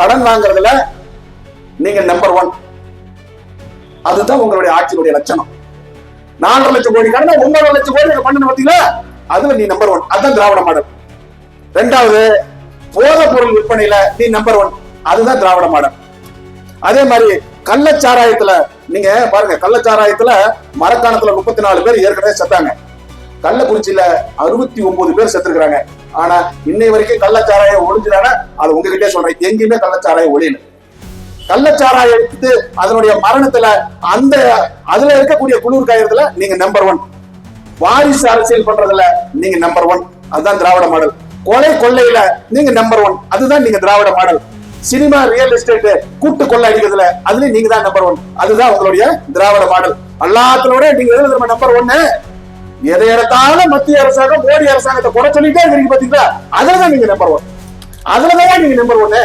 கடன் வாங்குறதுல நீங்க நம்பர் 1. அதுதான் உங்களுடைய ஆட்சியுடைய லட்சணம். 4.5 லட்சம் கோடி கடன் 9 லட்சம் கோடி பண்ணணும் பாத்தீங்களா, அதுல நீ நம்பர் 1. அதுதான் திராவிட மாடல். 2வது, போதைப் பொருள் விற்பனையில நீ நம்பர் 1. அதுதான் திராவிட மாடல். அதே மாதிரி கள்ளச்சாராயத்துல நீங்க பாருங்க, கள்ளச்சாராயத்துல மரக்காணத்துல 34 பேர் ஏற்கனவே செத்தாங்க. கள்ளக்குறிச்சியில 69 பேர் செத்துருக்காங்க. ஆனா இன்னை வரைக்கும் கள்ளச்சாராயம் ஒழிஞ்சுதானே, அது உங்ககிட்டே சொல்றேன், எங்கேயுமே கள்ளச்சாராயம் ஒழியல. கள்ளச்சாராயம் எடுத்து அதனுடைய மரணத்துல அந்த அதுல இருக்கக்கூடிய குளிர் காயத்துல நீங்க நம்பர் 1. வாரிசு அரசியல் பண்றதுல நீங்க நம்பர் 1. அதுதான் திராவிட மாடல். கொலை கொள்ளையில நீங்க நம்பர் 1. அதுதான் நீங்க திராவிட மாடல். சினிமா, ரியல் எஸ்டேட், கூட்டு கொள்ளை அடிக்கிறதுல அதுல நீங்க தான் நம்பர் 1. அதுதான் உங்களுடைய திராவிட மாடல். எல்லாத்திலோட நீங்க எழுதுற நம்பர் 1. எதை எடுத்தாலும் மத்திய அரசாங்கம், மோடி அரசாங்கத்தை குறை சொல்லிட்டே இருக்கீங்க பாத்தீங்களா, அதுலதான் நீங்க நம்பர் 1. அதுலதான் நீங்க நம்பர் 1.